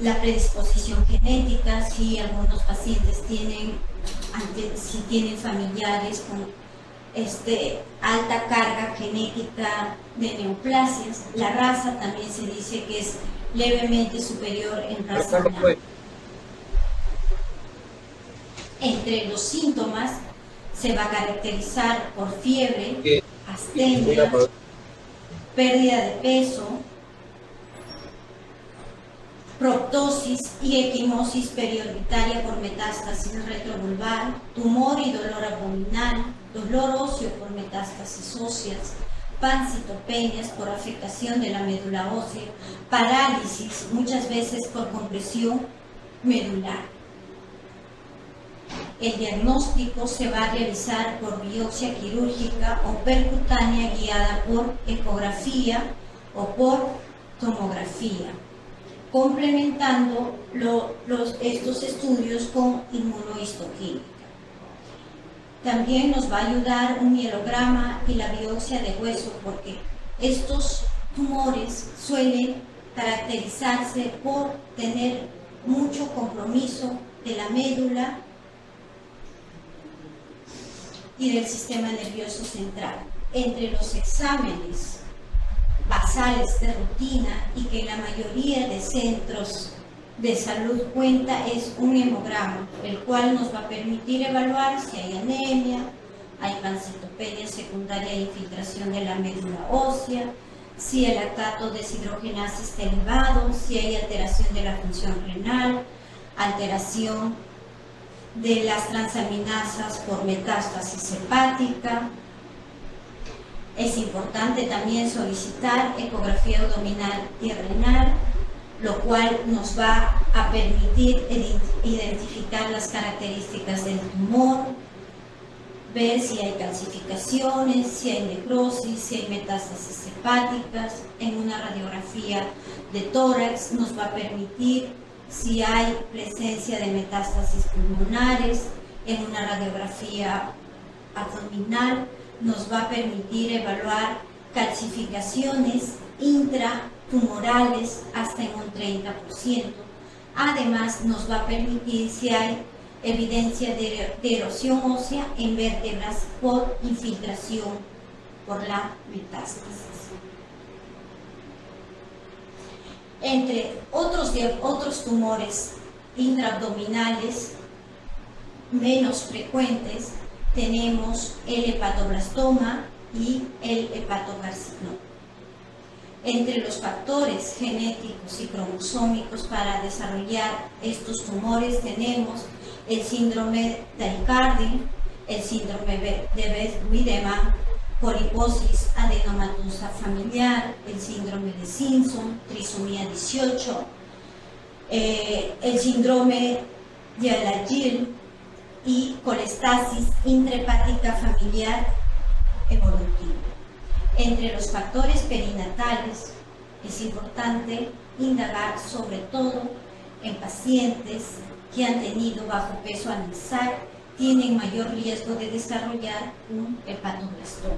la predisposición genética, si algunos pacientes tienen familiares con alta carga genética de neoplasias. La raza también se dice que es levemente superior en raza blanca. Entre los síntomas se va a caracterizar por fiebre, astenia, pérdida de peso, proptosis y equimosis periorbitaria por metástasis retrovulvar, tumor y dolor abdominal, dolor óseo por metástasis óseas, pancitopenias por afectación de la médula ósea, parálisis, muchas veces por compresión medular. El diagnóstico se va a realizar por biopsia quirúrgica o percutánea guiada por ecografía o por tomografía, complementando estos estudios con inmunohistoquímica. También nos va a ayudar un mielograma y la biopsia de hueso, porque estos tumores suelen caracterizarse por tener mucho compromiso de la médula y del sistema nervioso central. Entre los exámenes basales de rutina y que la mayoría de centros de salud cuenta es un hemograma, el cual nos va a permitir evaluar si hay anemia, hay pancitopenia secundaria e infiltración de la médula ósea, si el lactato deshidrogenasa está elevado, si hay alteración de la función renal, alteración de las transaminasas por metástasis hepática. Es importante también solicitar ecografía abdominal y renal, lo cual nos va a permitir identificar las características del tumor, ver si hay calcificaciones, si hay necrosis, si hay metástasis hepáticas. En una radiografía de tórax nos va a permitir si hay presencia de metástasis pulmonares. En una radiografía abdominal nos va a permitir evaluar calcificaciones intratumorales hasta en un 30%. Además, nos va a permitir si hay evidencia de erosión ósea en vértebras por infiltración por la metástasis. Entre otros tumores intraabdominales menos frecuentes tenemos el hepatoblastoma y el hepatocarcinoma. Entre los factores genéticos y cromosómicos para desarrollar estos tumores tenemos el síndrome de Aicardi, el síndrome de Wiedemann, poliposis adenomatosa familiar, el síndrome de Simpson, trisomía 18, el síndrome de Alagille y colestasis intrahepática familiar evolutiva. Entre los factores perinatales es importante indagar sobre todo en pacientes que han tenido bajo peso al nacer, tienen mayor riesgo de desarrollar un hepatoblastoma.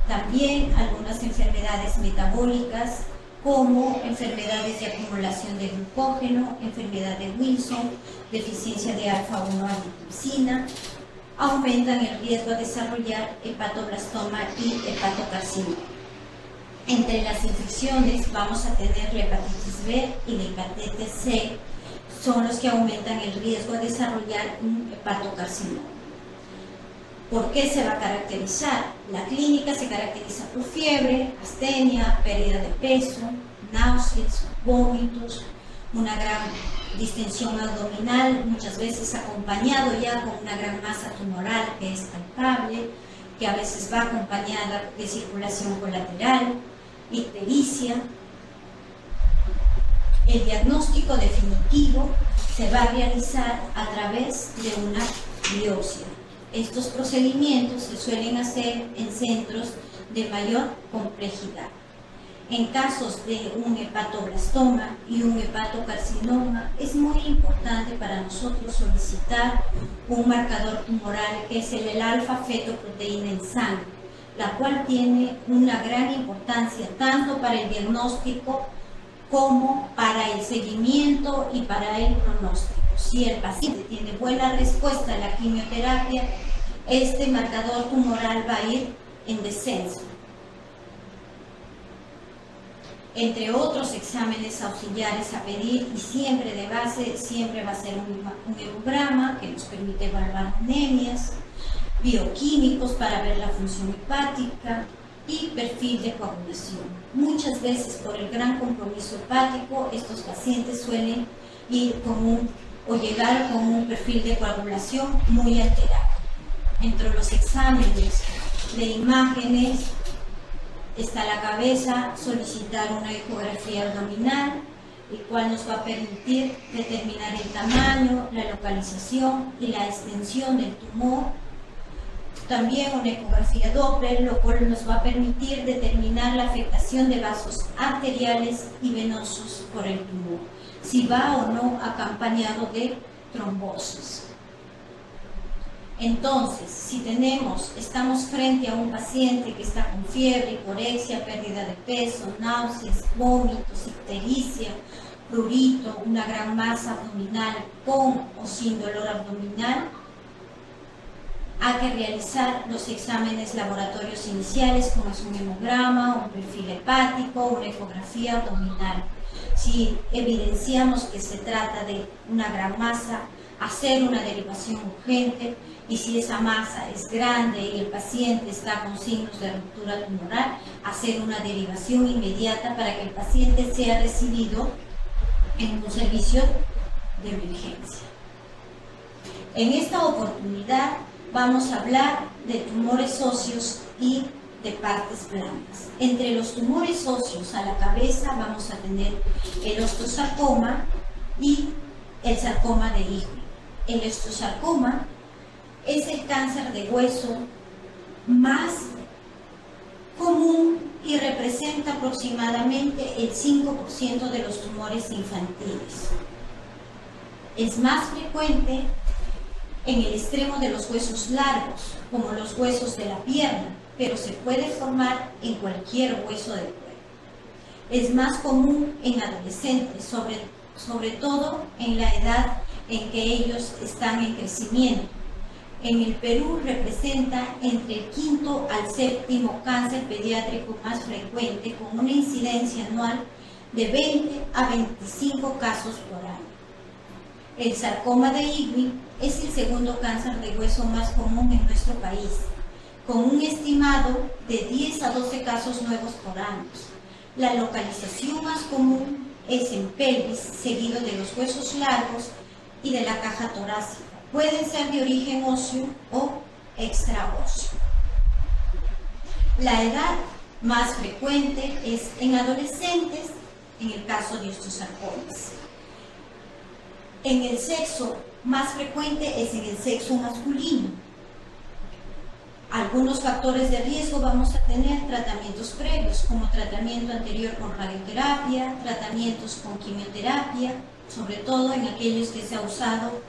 También algunas enfermedades metabólicas como enfermedades de acumulación de glucógeno, enfermedad de Wilson, deficiencia de alfa-1 antitrypsina, aumentan el riesgo de desarrollar hepatoblastoma y hepatocarcinoma. Entre las infecciones vamos a tener la hepatitis B y la hepatitis C, son los que aumentan el riesgo de desarrollar un hepatocarcinoma. ¿Por qué se va a caracterizar? La clínica se caracteriza por fiebre, astenia, pérdida de peso, náuseas, vómitos, una gran distensión abdominal, muchas veces acompañado ya con una gran masa tumoral que es palpable, que a veces va acompañada de circulación colateral, ictericia. El diagnóstico definitivo se va a realizar a través de una biopsia. Estos procedimientos se suelen hacer en centros de mayor complejidad. En casos de un hepatoblastoma y un hepatocarcinoma, es muy importante para nosotros solicitar un marcador tumoral que es el alfa-fetoproteína en sangre, la cual tiene una gran importancia tanto para el diagnóstico como para el seguimiento y para el pronóstico. Si el paciente tiene buena respuesta a la quimioterapia, este marcador tumoral va a ir en descenso. Entre otros exámenes auxiliares a pedir, y siempre de base, siempre va a ser un hemograma que nos permite evaluar anemias, bioquímicos para ver la función hepática y perfil de coagulación. Muchas veces por el gran compromiso hepático, estos pacientes suelen ir llegar con un perfil de coagulación muy alterado. Entre los exámenes de imágenes está la cabeza, solicitar una ecografía abdominal, el cual nos va a permitir determinar el tamaño, la localización y la extensión del tumor. También una ecografía Doppler, lo cual nos va a permitir determinar la afectación de vasos arteriales y venosos por el tumor, si va o no acompañado de trombosis. Entonces, si estamos frente a un paciente que está con fiebre, hiporexia, pérdida de peso, náuseas, vómitos, ictericia, prurito, una gran masa abdominal con o sin dolor abdominal, hay que realizar los exámenes laboratorios iniciales, como es un hemograma, un perfil hepático, una ecografía abdominal. Si evidenciamos que se trata de una gran masa, hacer una derivación urgente, y si esa masa es grande y el paciente está con signos de ruptura tumoral, hacer una derivación inmediata para que el paciente sea recibido en un servicio de emergencia. En esta oportunidad vamos a hablar de tumores óseos y de partes blandas. Entre los tumores óseos a la cabeza vamos a tener el osteosarcoma y el sarcoma de Ewing. El osteosarcoma es el cáncer de hueso más común y representa aproximadamente el 5% de los tumores infantiles. Es más frecuente en el extremo de los huesos largos, como los huesos de la pierna, pero se puede formar en cualquier hueso del cuerpo. Es más común en adolescentes, sobre todo en la edad en que ellos están en crecimiento. En el Perú representa entre el 5º al 7º cáncer pediátrico más frecuente, con una incidencia anual de 20 a 25 casos por año. El sarcoma de Ewing es el segundo cáncer de hueso más común en nuestro país, con un estimado de 10 a 12 casos nuevos por año. La localización más común es en pelvis, seguido de los huesos largos y de la caja torácica. Pueden ser de origen óseo o extraóseo. La edad más frecuente es en adolescentes, en el caso de osteosarcomas. En el sexo más frecuente es en el sexo masculino. Algunos factores de riesgo vamos a tener tratamientos previos, como tratamiento anterior con radioterapia, tratamientos con quimioterapia, sobre todo en aquellos que se ha usado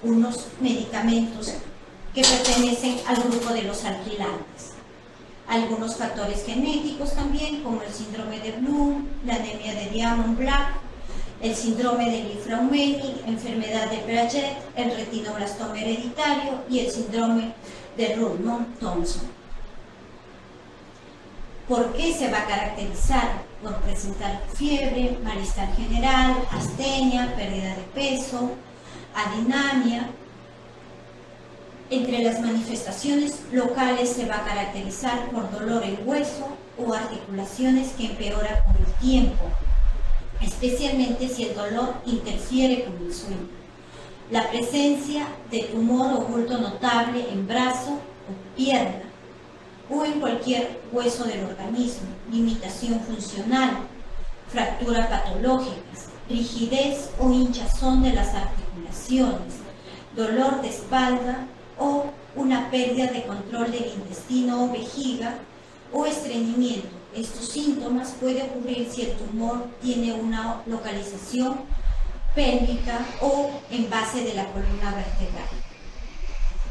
unos medicamentos que pertenecen al grupo de los alquilantes. Algunos factores genéticos también, como el síndrome de Bloom, la anemia de Diamond-Black, el síndrome de Li-Fraumeni, enfermedad de Paget, el retinoblastoma hereditario y el síndrome de Roux-Thompson. ¿Por qué se va a caracterizar? Por presentar fiebre, malestar general, astenia, pérdida de peso, adinamia. Entre las manifestaciones locales se va a caracterizar por dolor en hueso o articulaciones que empeoran con el tiempo, especialmente si el dolor interfiere con el sueño. La presencia de tumor o bulto notable en brazo o pierna o en cualquier hueso del organismo, limitación funcional, fractura patológicas, rigidez o hinchazón de las articulaciones, dolor de espalda o una pérdida de control del intestino o vejiga o estreñimiento. Estos síntomas pueden ocurrir si el tumor tiene una localización pélvica o en base de la columna vertebral.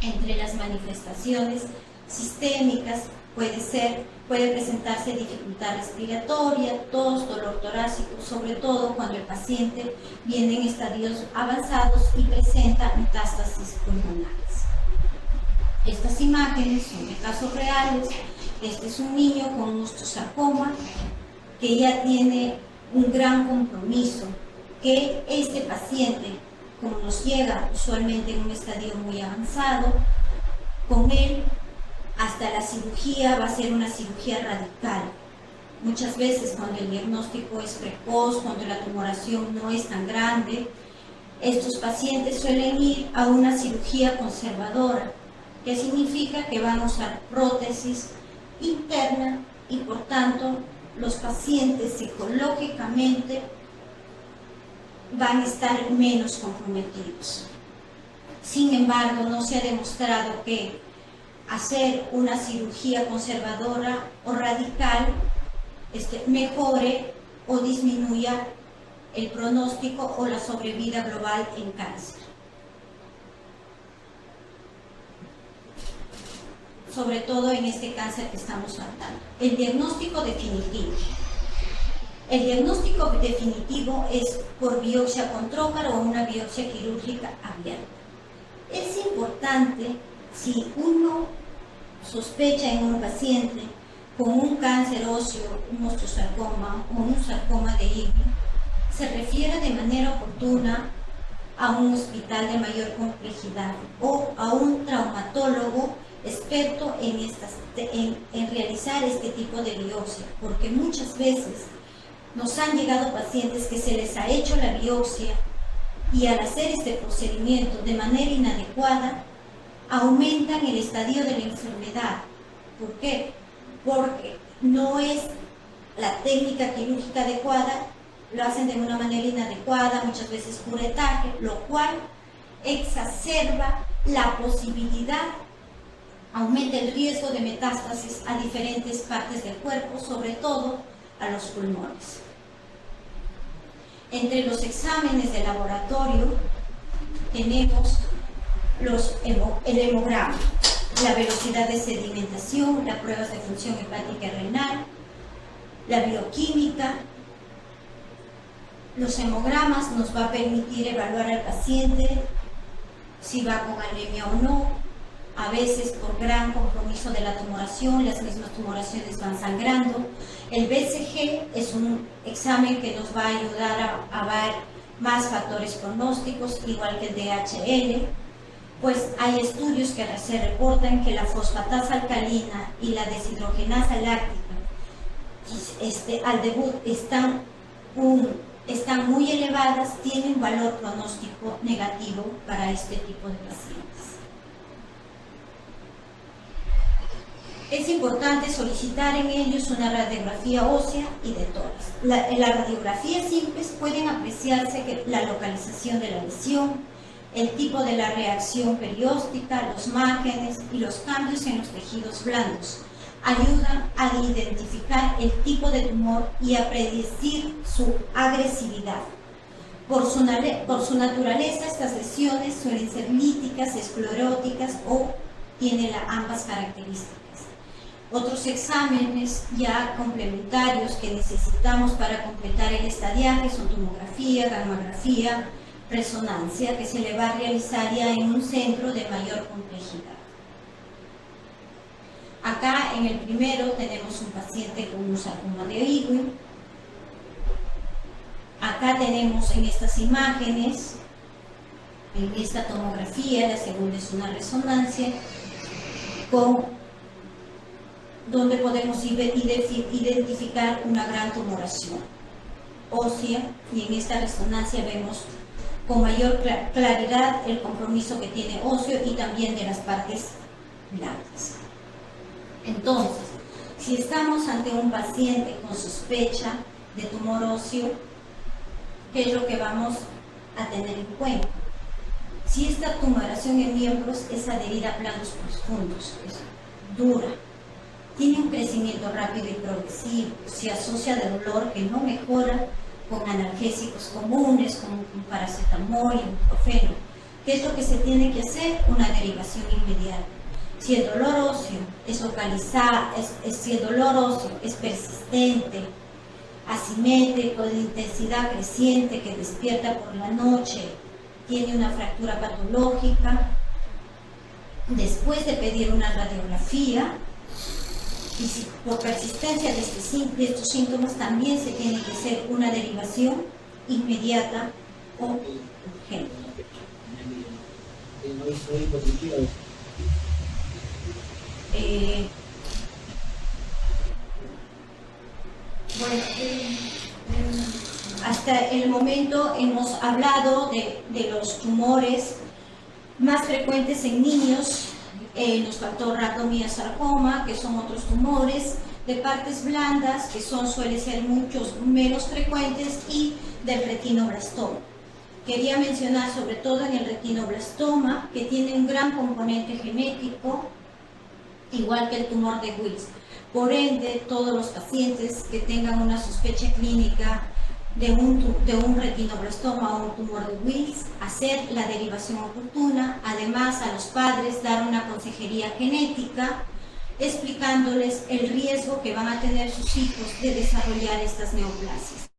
Entre las manifestaciones sistémicas puede presentarse dificultad respiratoria, tos, dolor torácico, sobre todo cuando el paciente viene en estadios avanzados y presenta metástasis pulmonares. Estas imágenes son de casos reales. Este es un niño con un osteosarcoma que ya tiene un gran compromiso, que este paciente, como nos llega usualmente en un estadio muy avanzado, con él hasta la cirugía va a ser una cirugía radical. Muchas veces cuando el diagnóstico es precoz, cuando la tumoración no es tan grande, estos pacientes suelen ir a una cirugía conservadora, que significa que van a usar prótesis interna y por tanto los pacientes psicológicamente van a estar menos comprometidos. Sin embargo, no se ha demostrado que hacer una cirugía conservadora o radical mejore o disminuya el pronóstico o la sobrevida global en cáncer. Sobre todo en este cáncer que estamos tratando. El diagnóstico definitivo. El diagnóstico definitivo es por biopsia con trocar o una biopsia quirúrgica abierta. Es importante, si uno sospecha en un paciente con un cáncer óseo, un osteosarcoma o un sarcoma de Ewing, se refiere de manera oportuna a un hospital de mayor complejidad o a un traumatólogo experto en realizar este tipo de biopsia, porque muchas veces nos han llegado pacientes que se les ha hecho la biopsia y al hacer este procedimiento de manera inadecuada aumentan el estadio de la enfermedad. ¿Por qué? Porque no es la técnica quirúrgica adecuada, lo hacen de una manera inadecuada, muchas veces curetaje, lo cual exacerba la posibilidad, aumenta el riesgo de metástasis a diferentes partes del cuerpo, sobre todo a los pulmones. Entre los exámenes de laboratorio tenemos el hemograma, la velocidad de sedimentación, las pruebas de función hepática y renal, la bioquímica. Los hemogramas nos va a permitir evaluar al paciente si va con anemia o no. A veces por gran compromiso de la tumoración, las mismas tumoraciones van sangrando. El BCG es un examen que nos va a ayudar a ver más factores pronósticos, igual que el DHL. Pues hay estudios que se reportan que la fosfatasa alcalina y la deshidrogenasa láctica al debut están muy elevadas, tienen valor pronóstico negativo para este tipo de pacientes. Es importante solicitar en ellos una radiografía ósea y de tórax. En las radiografías simples pueden apreciarse la localización de la lesión, el tipo de la reacción perióstica, los márgenes y los cambios en los tejidos blandos. Ayudan a identificar el tipo de tumor y a predecir su agresividad. Por su naturaleza, estas lesiones suelen ser líticas, escleróticas o tienen ambas características. Otros exámenes ya complementarios que necesitamos para completar el estadiaje son tomografía, gamografía, resonancia, que se le va a realizar ya en un centro de mayor complejidad. Acá en el primero tenemos un paciente con un sarcoma de Ewing. Acá tenemos en estas imágenes, en esta tomografía, la segunda es una resonancia, donde podemos identificar una gran tumoración ósea, y en esta resonancia vemos con mayor claridad el compromiso que tiene óseo y también de las partes blandas. Entonces, si estamos ante un paciente con sospecha de tumor óseo, ¿qué es lo que vamos a tener en cuenta? Si esta tumoración en miembros es adherida a planos profundos, es dura, tiene un crecimiento rápido y progresivo, se asocia de dolor que no mejora con analgésicos comunes como un paracetamol y un ibuprofeno. ¿Qué es lo que se tiene que hacer? Una derivación inmediata. Si el dolor óseo es localizado, si el dolor óseo es persistente, asimétrico, de intensidad creciente, que despierta por la noche, tiene una fractura patológica, después de pedir una radiografía, y si por persistencia de estos síntomas también se tiene que hacer una derivación inmediata o urgente. Hasta el momento hemos hablado de los tumores más frecuentes en niños. Nos faltó rhabdomyosarcoma, que son otros tumores de partes blandas, que suelen ser muchos menos frecuentes, y del retinoblastoma. Quería mencionar sobre todo en el retinoblastoma, que tiene un gran componente genético, igual que el tumor de Wills. Por ende, todos los pacientes que tengan una sospecha clínica de un retinoblastoma o un tumor de Wills, hacer la derivación oportuna. Además, a los padres dar una consejería genética, explicándoles el riesgo que van a tener sus hijos de desarrollar estas neoplasias.